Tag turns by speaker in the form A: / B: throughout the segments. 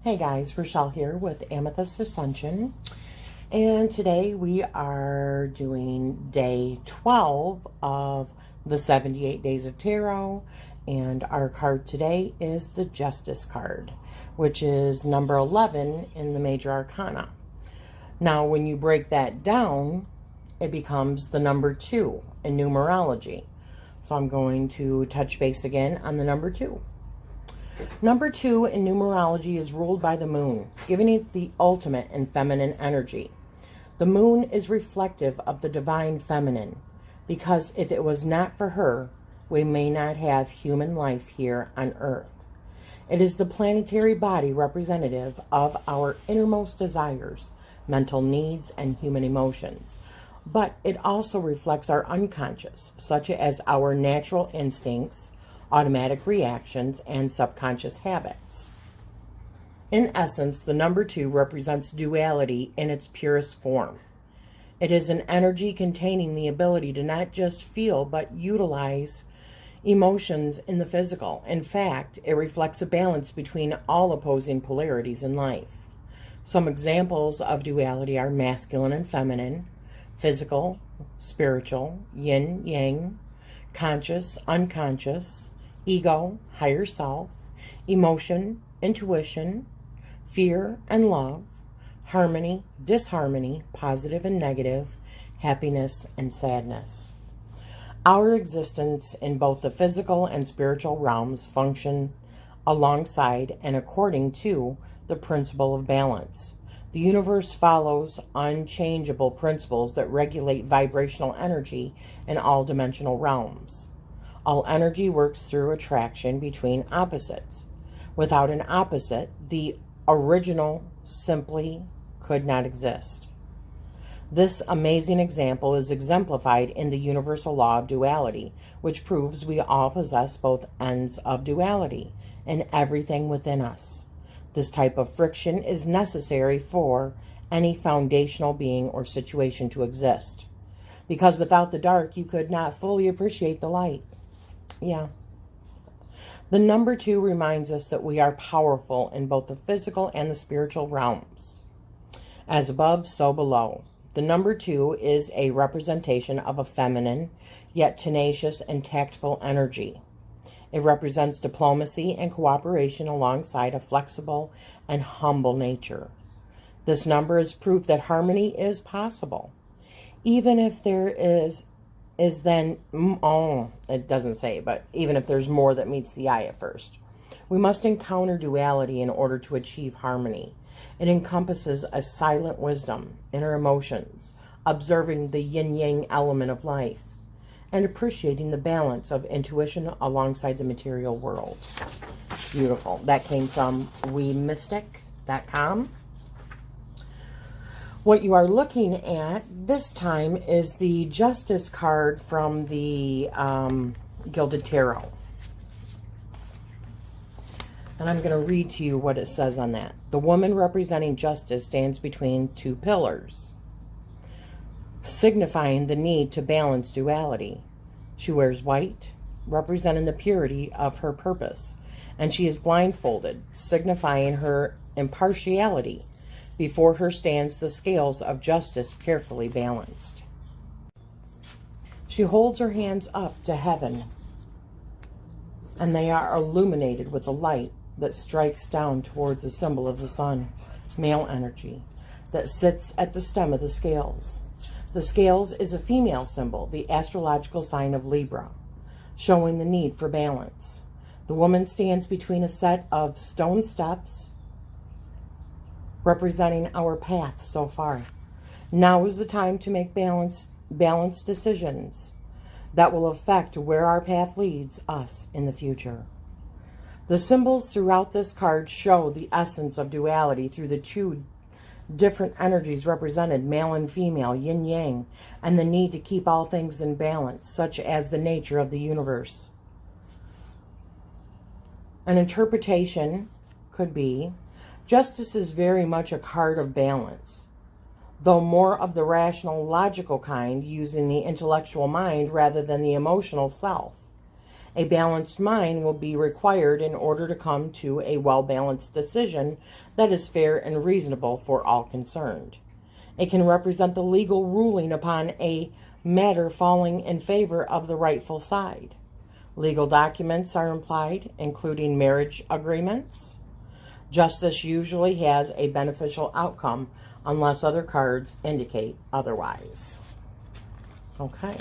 A: Hey guys, Rachele here with Amethyst Ascension, and today we are doing day 12 of the 78 Days of Tarot, and our card today is the Justice card, which is number 11 in the Major Arcana. Now, when you break that down, it becomes the number 2 in numerology. So I'm going to touch base again on the number 2. Number 2 in numerology is ruled by the moon, giving it the ultimate in feminine energy. The moon is reflective of the divine feminine, because if it was not for her, we may not have human life here on Earth. It is the planetary body representative of our innermost desires, mental needs, and human emotions. But it also reflects our unconscious, such as our natural instincts, automatic reactions, and subconscious habits. In essence, the number 2 represents duality in its purest form. It is an energy containing the ability to not just feel, but utilize emotions in the physical. In fact, it reflects a balance between all opposing polarities in life. Some examples of duality are masculine and feminine, physical, spiritual, yin, yang, conscious, unconscious, ego, higher self, emotion, intuition, fear and love, harmony, disharmony, positive and negative, happiness and sadness. Our existence in both the physical and spiritual realms function alongside and according to the principle of balance. The universe follows unchangeable principles that regulate vibrational energy in all dimensional realms. All energy works through attraction between opposites. Without an opposite, the original simply could not exist. This amazing example is exemplified in the universal law of duality, which proves we all possess both ends of duality in everything within us. This type of friction is necessary for any foundational being or situation to exist, because without the dark, you could not fully appreciate the light. Yeah. The number 2 reminds us that we are powerful in both the physical and the spiritual realms. As above, so below. The number 2 is a representation of a feminine, yet tenacious and tactful energy. It represents diplomacy and cooperation alongside a flexible and humble nature. This number is proof that harmony is possible, even if there is then, it doesn't say, but even if there's more that meets the eye at first. We must encounter duality in order to achieve harmony. It encompasses a silent wisdom, inner emotions, observing the yin-yang element of life, and appreciating the balance of intuition alongside the material world. Beautiful. That came from WeMystic.com. What you are looking at this time is the Justice card from the Gilded Tarot. And I'm going to read to you what it says on that. The woman representing justice stands between 2 pillars, signifying the need to balance duality. She wears white, representing the purity of her purpose, and she is blindfolded, signifying her impartiality. Before her stands the scales of justice carefully balanced. She holds her hands up to heaven, and they are illuminated with a light that strikes down towards the symbol of the sun, male energy, that sits at the stem of the scales. The scales is a female symbol, the astrological sign of Libra, showing the need for balance. The woman stands between a set of stone steps, representing our path so far. Now is the time to make balanced decisions that will affect where our path leads us in the future. The symbols throughout this card show the essence of duality through the 2 different energies represented, male and female, yin-yang, and the need to keep all things in balance, such as the nature of the universe. An interpretation could be, justice is very much a card of balance, though more of the rational, logical kind, using the intellectual mind rather than the emotional self. A balanced mind will be required in order to come to a well-balanced decision that is fair and reasonable for all concerned. It can represent the legal ruling upon a matter falling in favor of the rightful side. Legal documents are implied, including marriage agreements. Justice usually has a beneficial outcome unless other cards indicate otherwise. Okay.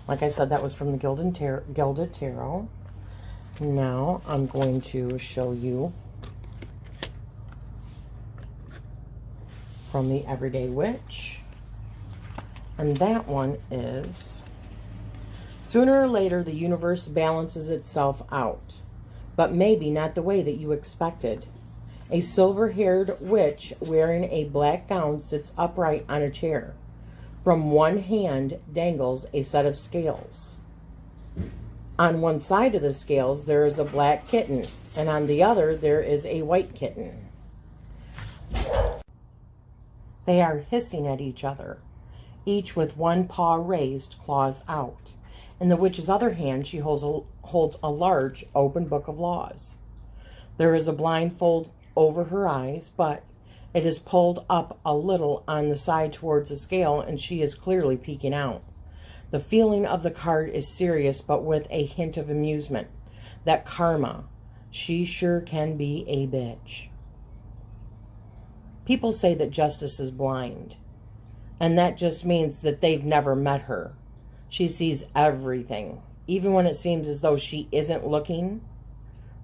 A: Like I said, that was from the Gilded Tarot. Now I'm going to show you from the Everyday Witch. And that one is, sooner or later the universe balances itself out, but maybe not the way that you expected. A silver-haired witch wearing a black gown sits upright on a chair. From one hand dangles a set of scales. On one side of the scales there is a black kitten, and on the other there is a white kitten. They are hissing at each other, each with one paw raised, claws out. In the witch's other hand she holds a large open book of laws. There is a blindfold over her eyes, but it is pulled up a little on the side towards the scale, and she is clearly peeking out. The feeling of the card is serious, but with a hint of amusement. That karma, she sure can be a bitch. People say that justice is blind, and that just means that they've never met her. She sees everything, even when it seems as though she isn't looking.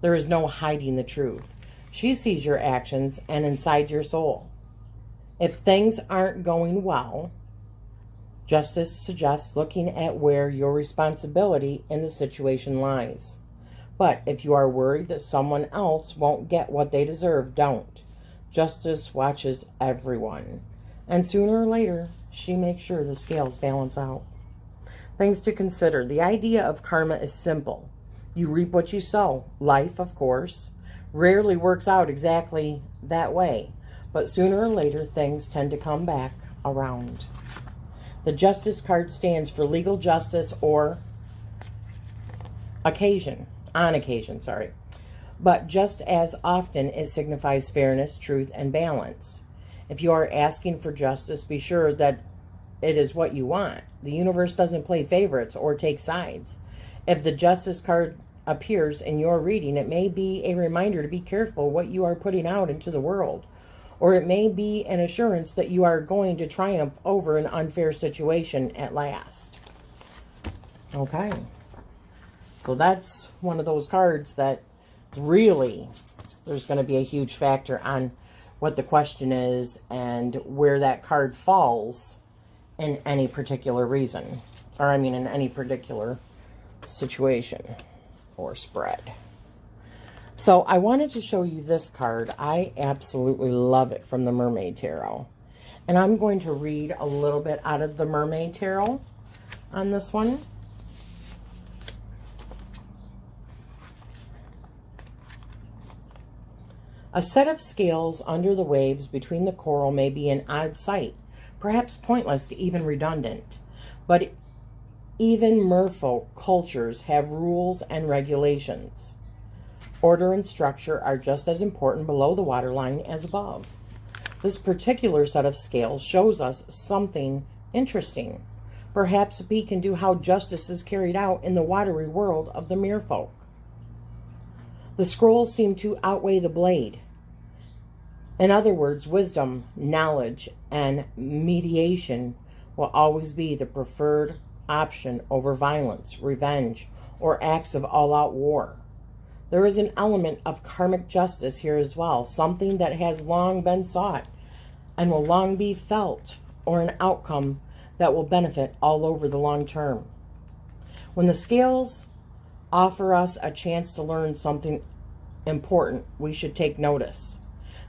A: There is no hiding the truth. She sees your actions and inside your soul. If things aren't going well, justice suggests looking at where your responsibility in the situation lies. But if you are worried that someone else won't get what they deserve, don't. Justice watches everyone. And sooner or later, she makes sure the scales balance out. Things to consider. The idea of karma is simple. You reap what you sow. Life, of course, rarely works out exactly that way, but sooner or later things tend to come back around. The Justice card stands for legal justice or on occasion, but just as often it signifies fairness, truth, and balance. If you are asking for justice, be sure that it is what you want. The universe doesn't play favorites or take sides. If the Justice card appears in your reading, it may be a reminder to be careful what you are putting out into the world, or it may be an assurance that you are going to triumph over an unfair situation at last. Okay, so that's one of those cards that really there's going to be a huge factor on what the question is and where that card falls in any particular reason, or I mean in any particular situation or spread. So I wanted to show you this card. I absolutely love it, from the Mermaid Tarot. And I'm going to read a little bit out of the Mermaid Tarot on this one. A set of scales under the waves between the coral may be an odd sight, perhaps pointless to even redundant, but even merfolk cultures have rules and regulations. Order and structure are just as important below the waterline as above. This particular set of scales shows us something interesting. Perhaps a peek into how justice is carried out in the watery world of the merfolk. The scrolls seem to outweigh the blade. In other words, wisdom, knowledge, and mediation will always be the preferred option over violence, revenge, or acts of all-out war. There is an element of karmic justice here as well, something that has long been sought and will long be felt, or an outcome that will benefit all over the long term. When the scales offer us a chance to learn something important, we should take notice.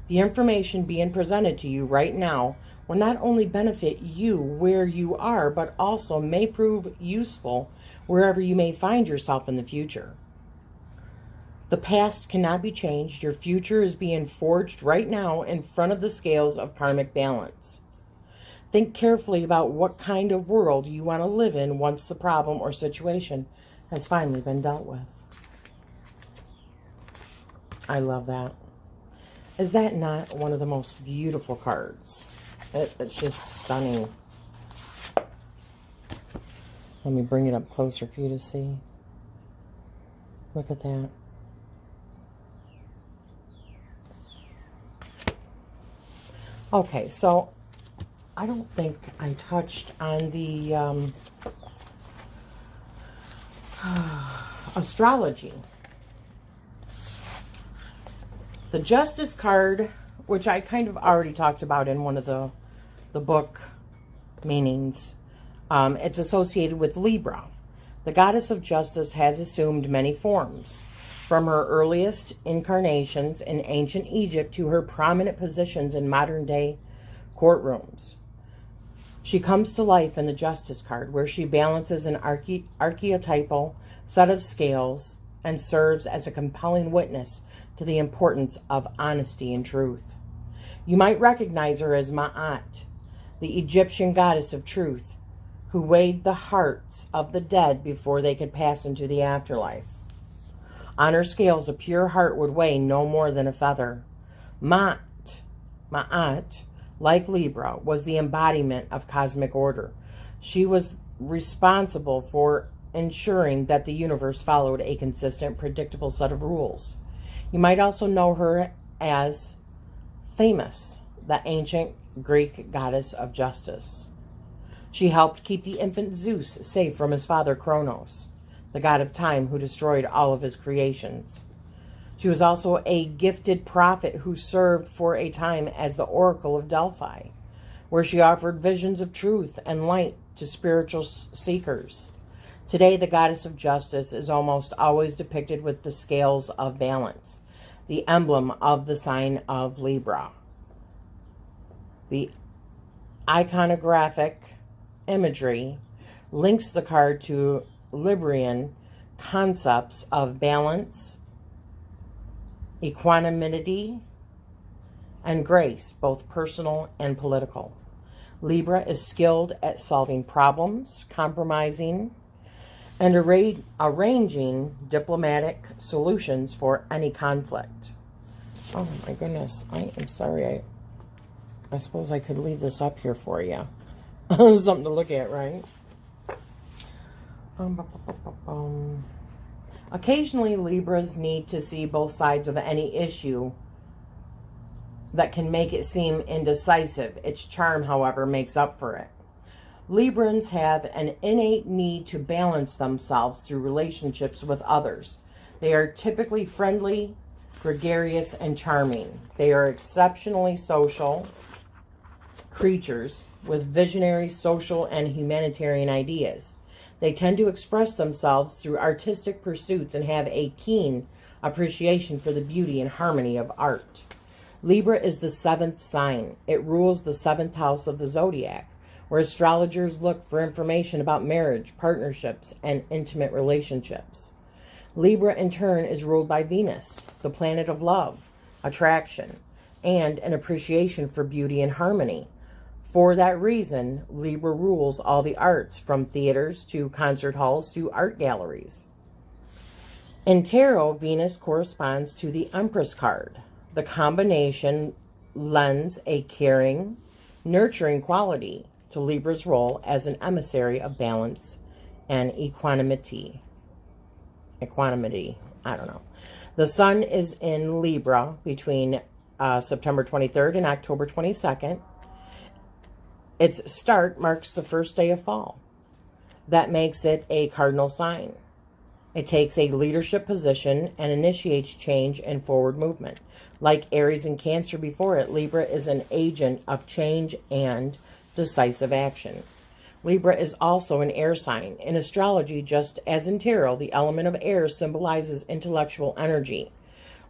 A: The information being presented to you right now will not only benefit you where you are, but also may prove useful wherever you may find yourself in the future. The past cannot be changed. Your future is being forged right now in front of the scales of karmic balance. Think carefully about what kind of world you want to live in once the problem or situation has finally been dealt with. I love that. Is that not one of the most beautiful cards? It's just stunning. Let me bring it up closer for you to see. Look at that. Okay, so I don't think I touched on the astrology. The Justice card, which I kind of already talked about in one of the book meanings, it's associated with Libra. The goddess of justice has assumed many forms, from her earliest incarnations in ancient Egypt to her prominent positions in modern-day courtrooms. She comes to life in the Justice card, where she balances an archetypal set of scales and serves as a compelling witness to the importance of honesty and truth. You might recognize her as Ma'at, the Egyptian goddess of truth, who weighed the hearts of the dead before they could pass into the afterlife. On her scales, a pure heart would weigh no more than a feather. Ma'at, like Libra, was the embodiment of cosmic order. She was responsible for ensuring that the universe followed a consistent, predictable set of rules. You might also know her as Themis, the ancient Greek goddess of justice. She helped keep the infant Zeus safe from his father Kronos, the god of time who destroyed all of his creations. She was also a gifted prophet who served for a time as the Oracle of Delphi, where she offered visions of truth and light to spiritual seekers. Today, the goddess of justice is almost always depicted with the scales of balance, the emblem of the sign of Libra. The iconographic imagery links the card to Librian concepts of balance, equanimity, and grace, both personal and political. Libra is skilled at solving problems, compromising, and arranging diplomatic solutions for any conflict. Oh my goodness, I am sorry. I suppose I could leave this up here for you. Something to look at, right? Occasionally, Libras need to see both sides of any issue that can make it seem indecisive. Its charm, however, makes up for it. Librans have an innate need to balance themselves through relationships with others. They are typically friendly, gregarious, and charming. They are exceptionally social creatures with visionary, social, and humanitarian ideas. They tend to express themselves through artistic pursuits and have a keen appreciation for the beauty and harmony of art. Libra is the seventh sign. It rules the seventh house of the zodiac, where astrologers look for information about marriage, partnerships, and intimate relationships. Libra, in turn, is ruled by Venus, the planet of love, attraction, and an appreciation for beauty and harmony. For that reason, Libra rules all the arts, from theaters to concert halls to art galleries. In tarot, Venus corresponds to the Empress card. The combination lends a caring, nurturing quality to Libra's role as an emissary of balance and equanimity. I don't know. The sun is in Libra between September 23rd and October 22nd. Its start marks the first day of fall. That makes it a cardinal sign. It takes a leadership position and initiates change and forward movement. Like Aries and Cancer before it, Libra is an agent of change and decisive action. Libra is also an air sign. In astrology, just as in tarot, the element of air symbolizes intellectual energy.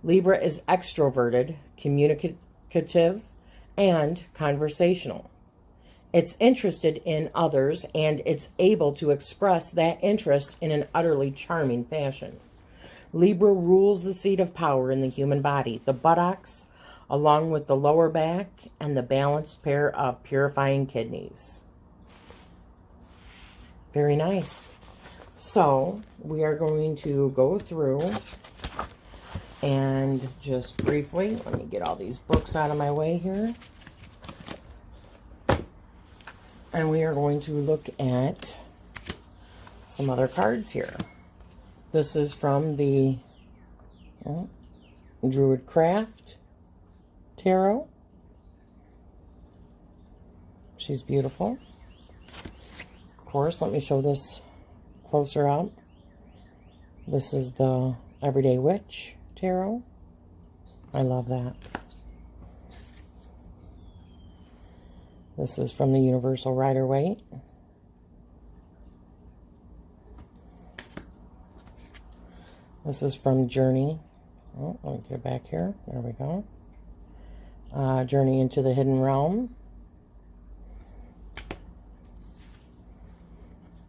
A: Libra is extroverted, communicative, and conversational. It's interested in others, and it's able to express that interest in an utterly charming fashion. Libra rules the seat of power in the human body, the buttocks, along with the lower back and the balanced pair of purifying kidneys. Very nice. So we are going to go through and just briefly, let me get all these books out of my way here. And we are going to look at some other cards here. This is from the Druid Craft Tarot. She's beautiful. Of course, let me show this closer up. This is the Everyday Witch Tarot. I love that. This is from the Universal Rider-Waite. This is from Journey. Oh, let me get back here. There we go. Journey into the Hidden Realm.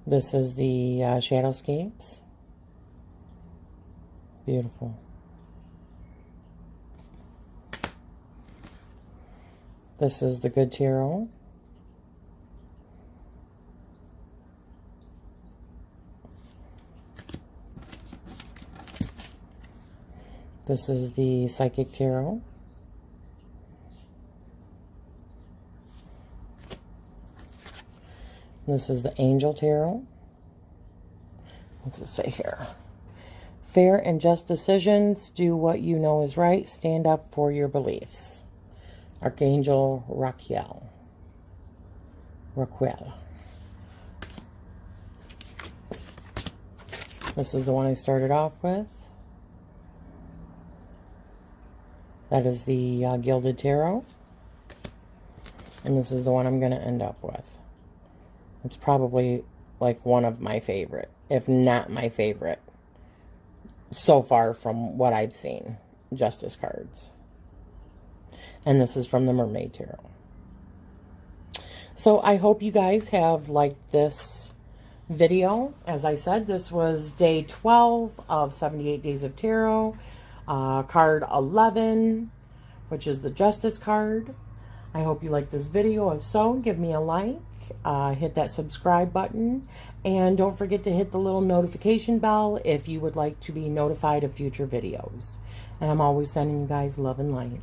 A: This is the Shadowscapes. Beautiful. This is the Good Tarot. This is the Psychic Tarot. This is the Angel Tarot. What's it say here? Fair and just decisions. Do what you know is right. Stand up for your beliefs. Archangel Rachele. This is the one I started off with. That is the Gilded Tarot. And this is the one I'm going to end up with. It's probably like one of my favorite, if not my favorite, so far from what I've seen. Justice cards. And this is from the Mermaid Tarot. So I hope you guys have liked this video. As I said, this was day 12 of 78 Days of Tarot. Card 11, which is the Justice card. I hope you like this video. If so, give me a like. Hit that subscribe button. And don't forget to hit the little notification bell if you would like to be notified of future videos. And I'm always sending you guys love and light.